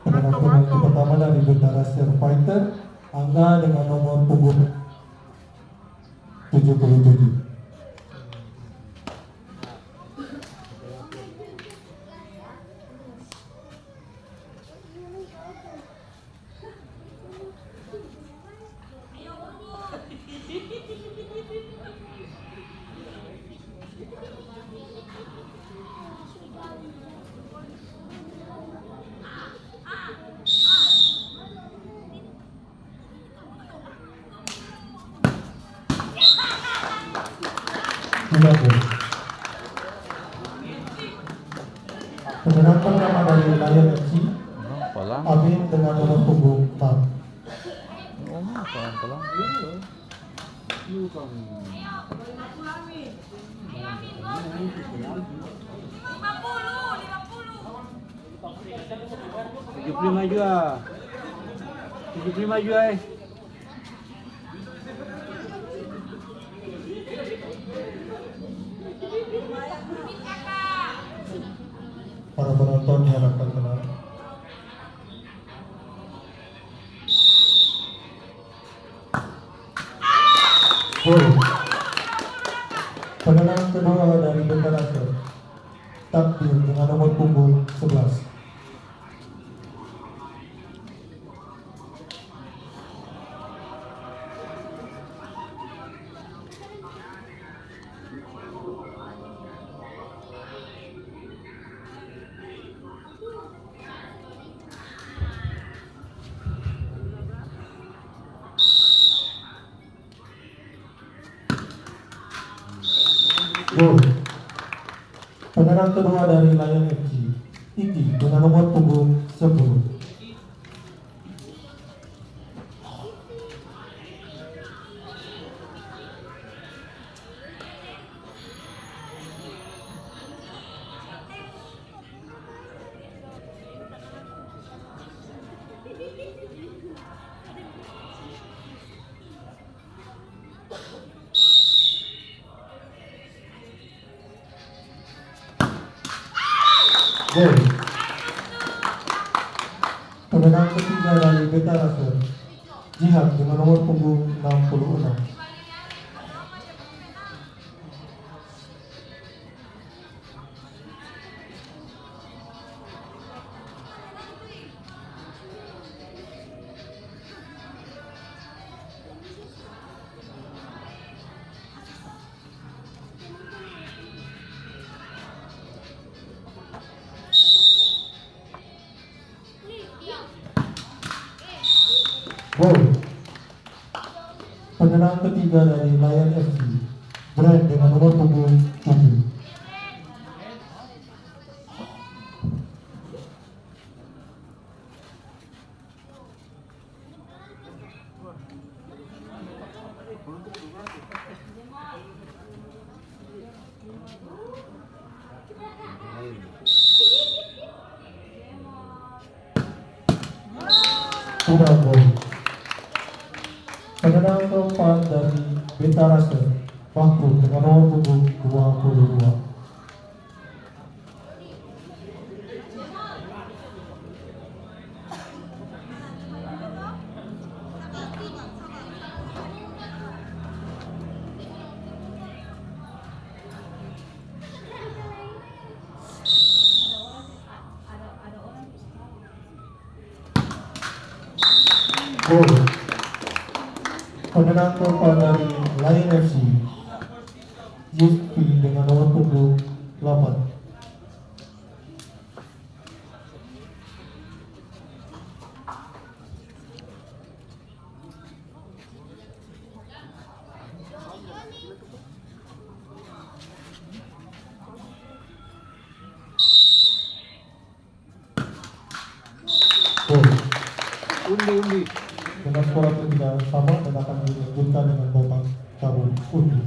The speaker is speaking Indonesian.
Penampilan pertama dari Bintara Star Fighter, Angga dengan nomor punggung 77. Pemenang pertama dari Lion FC, Abin dengan nomor punggung 4. Tujuh puluh lima juga. Para penonton diharapkan tenang. Pemenang kedua dari Bintara Star, Takdir dengan nomor punggung 11. Pemenang kedua dari Lion FC, Iki dengan nomor punggung 10. Pemenang ketiga dari Bintara Star, Jihad dengan nomor punggung 66. Pemenang ketiga dari Lion FC, Brand dengan nomor punggung 7. Sudah gol. Pemenang keempat dari Bintara Star, Bakru dengan nomor punggung 22. Gol. Pemenang keempat dari Lion FC, Yuspi dengan nomor punggung 8. Undi. Dengan skor tidak sama dan akan dilanjutkan dengan babak cabut undi.